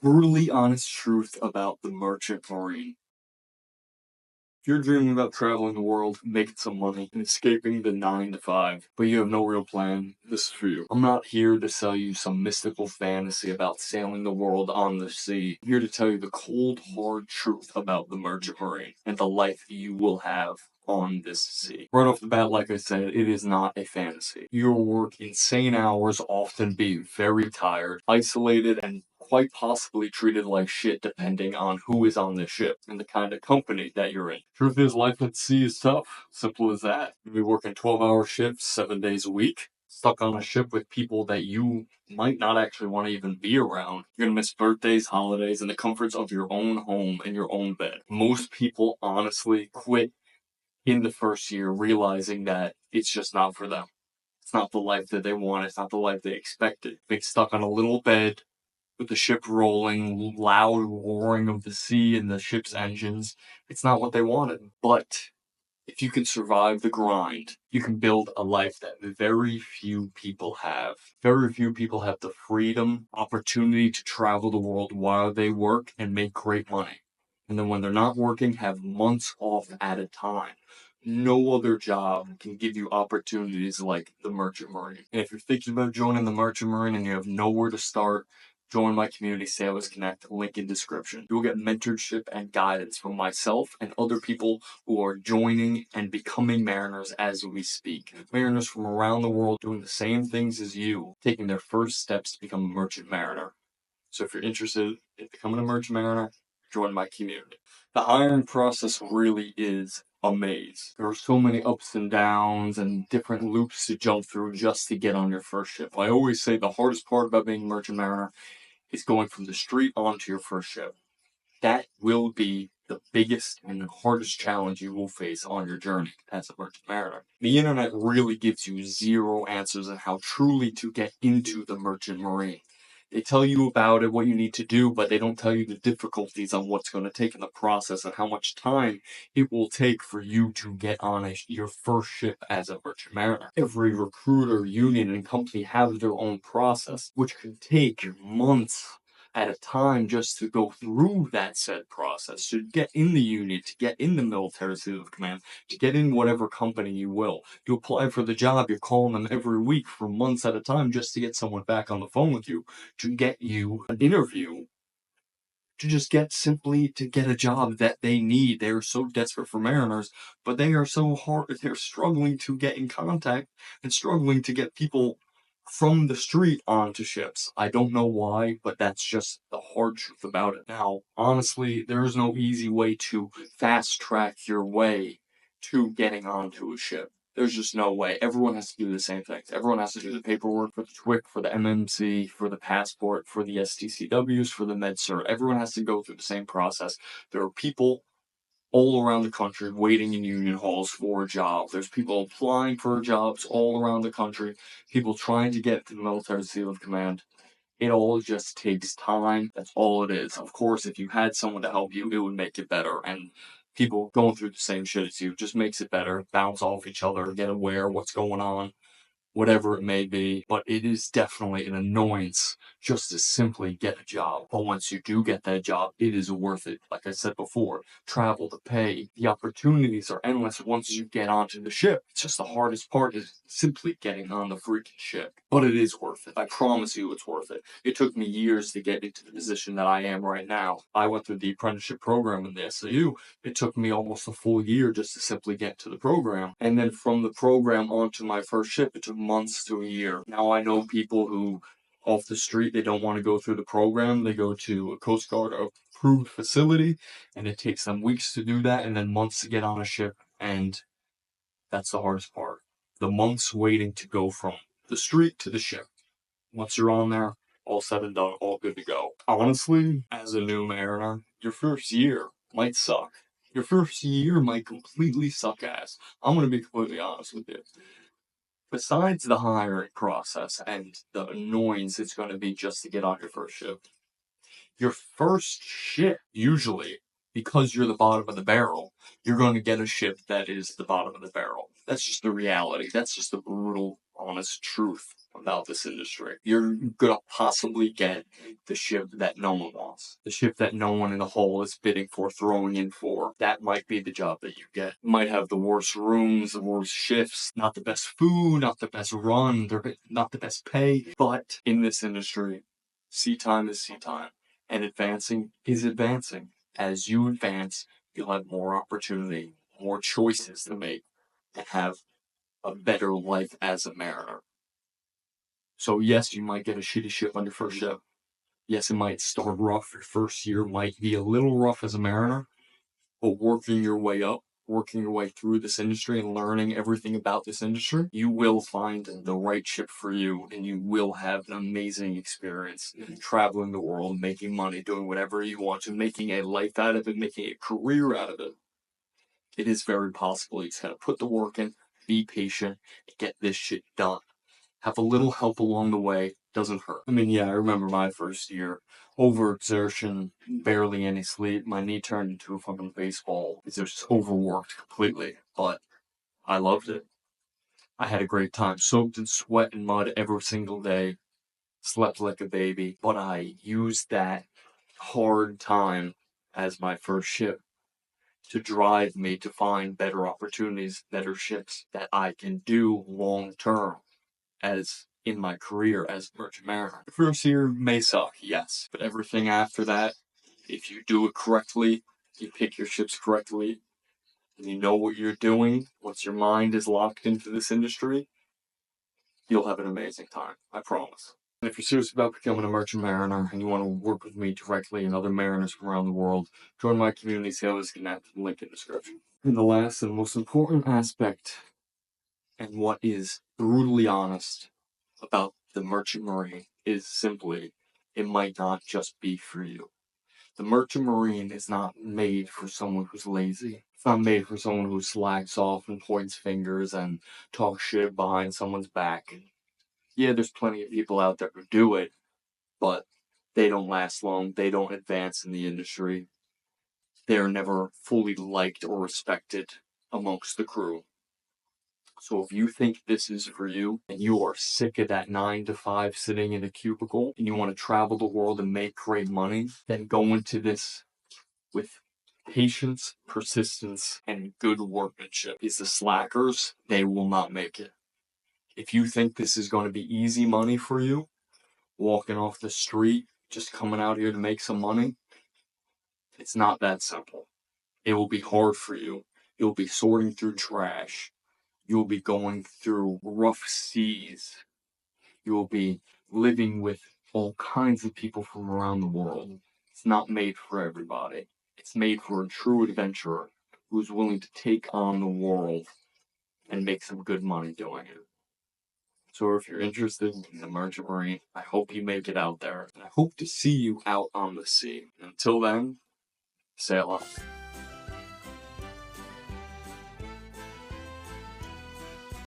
Brutally honest truth about the merchant marine. If you're dreaming about traveling the world, making some money, and escaping the 9 to 5, but you have no real plan, this is for you. I'm not here to sell you some mystical fantasy about sailing the world on the sea. I'm here to tell you the cold, hard truth about the merchant marine and the life you will have on this sea. Right off the bat, like I said, it is not a fantasy. You will work insane hours, often be very tired, isolated, and quite possibly treated like shit depending on who is on the ship and the kind of company that you're in. Truth is, life at sea is tough. Simple as that. You'll be working 12-hour shifts 7 days a week, stuck on a ship with people that you might not actually want to even be around. You're gonna miss birthdays, holidays, and the comforts of your own home and your own bed. Most people honestly quit in the first year realizing that it's just not for them. It's not the life that they want. It's not the life they expected. Being stuck on a little bed with the ship rolling, loud roaring of the sea and the ship's engines. It's not what they wanted. But if you can survive the grind, you can build a life that very few people have. Very few people have the freedom, opportunity to travel the world while they work and make great money. And then when they're not working, have months off at a time. No other job can give you opportunities like the Merchant Marine. And if you're thinking about joining the Merchant Marine and you have nowhere to start, join my community, Sailors Connect, link in description. You will get mentorship and guidance from myself and other people who are joining and becoming mariners as we speak. Mariners from around the world doing the same things as you, taking their first steps to become a merchant mariner. So if you're interested in becoming a merchant mariner, join my community. The hiring process really is a maze. There are so many ups and downs and different loops to jump through just to get on your first ship. I always say the hardest part about being a merchant mariner is going from the street onto your first ship. That will be the biggest and hardest challenge you will face on your journey as a merchant mariner. The internet really gives you zero answers on how truly to get into the merchant marine. They tell you about it, what you need to do, but they don't tell you the difficulties on what's going to take in the process and how much time it will take for you to get on your first ship as a merchant mariner. Every recruiter, union, and company have their own process, which can take months at a time just to go through that said process, to get in the union, to get in the military seal of command, to get in whatever company you will. You apply for the job, you're calling them every week for months at a time just to get someone back on the phone with you, to get you an interview, to just get simply to get a job that they need. They are so desperate for mariners, but they are so hard, they're struggling to get in contact and struggling to get people from the street onto ships. I don't know why, but that's just the hard truth about it. Now, honestly, there is no easy way to fast track your way to getting onto a ship. There's just no way. Everyone has to do the same things. Everyone has to do the paperwork for the TWIC, for the MMC, for the passport, for the STCWs, for the MedCert. Everyone has to go through the same process. There are people all around the country waiting in union halls for a job. There's people applying for jobs all around the country, people trying to get to the military seal of command. It all just takes time. That's all it is. Of course, if you had someone to help you, it would make it better. And people going through the same shit as you just makes it better. Bounce off each other, get aware of what's going on, whatever it may be. But it is definitely an annoyance just to simply get a job. But once you do get that job, it is worth it. Like I said before, travel, the pay, the opportunities are endless once you get onto the ship. It's just the hardest part is simply getting on the freaking ship. But it is worth it. I promise you it's worth it. It took me years to get into the position that I am right now. I went through the apprenticeship program in the SAU. It took me almost a full year just to simply get to the program. And then from the program onto my first ship, it took months to a year. Now I know people who off the street, they don't want to go through the program. They go to a Coast Guard approved facility, and it takes them weeks to do that and then months to get on a ship. And that's the hardest part. The months waiting to go from the street to the ship. Once you're on there, all said and done, all good to go. Honestly, as a new mariner, your first year might suck. Your first year might completely suck ass. I'm going to be completely honest with you. Besides the hiring process and the annoyance it's going to be just to get on your first ship, your first ship, usually, because you're the bottom of the barrel, you're going to get a ship that is the bottom of the barrel. That's just the reality. That's just the brutal, honest truth about this industry. You're gonna possibly get the ship that no one wants. The ship that no one in the hole is bidding for, throwing in for. That might be the job that you get. You might have the worst rooms, the worst shifts, not the best food, not the best run, not the best pay. But in this industry, sea time is sea time. And advancing is advancing. As you advance, you'll have more opportunity, more choices to make, and have a better life as a mariner. So yes, you might get a shitty ship on your first ship. Yes, it might start rough. Your first year might be a little rough as a mariner, but working your way up, working your way through this industry and learning everything about this industry, you will find the right ship for you, and you will have an amazing experience traveling the world, making money, doing whatever you want to, making a life out of it, making a career out of it. It is very possible. You just gotta put the work in, be patient, and get this shit done. Have a little help along the way, doesn't hurt. I mean, yeah, I remember my first year. Overexertion, barely any sleep. My knee turned into a fucking baseball because I was just overworked completely. But I loved it. I had a great time. Soaked in sweat and mud every single day. Slept like a baby. But I used that hard time as my first ship to drive me to find better opportunities, better ships that I can do long term as in my career as a merchant mariner. The first year may suck, yes, but everything after that, if you do it correctly, you pick your ships correctly, and you know what you're doing, once your mind is locked into this industry, you'll have an amazing time, I promise. And if you're serious about becoming a merchant mariner and you want to work with me directly and other mariners from around the world, join my community Sailors Connect, link in the description. And the last and most important aspect, and what is brutally honest about the merchant marine, is simply it might not just be for you. The merchant marine is not made for someone who's lazy. It's not made for someone who slacks off and points fingers and talks shit behind someone's back. Yeah, there's plenty of people out there who do it, but they don't last long. They don't advance in the industry. They're never fully liked or respected amongst the crew. So if you think this is for you and you are sick of that 9 to 5 sitting in a cubicle and you want to travel the world and make great money, then go into this with patience, persistence, and good workmanship. Because the slackers, they will not make it. If you think this is going to be easy money for you, walking off the street, just coming out here to make some money, it's not that simple. It will be hard for you. You'll be sorting through trash. You'll be going through rough seas. You'll be living with all kinds of people from around the world. It's not made for everybody. It's made for a true adventurer who's willing to take on the world and make some good money doing it. So if you're interested in the merchant marine, I hope you make it out there. And I hope to see you out on the sea. And until then, sail on.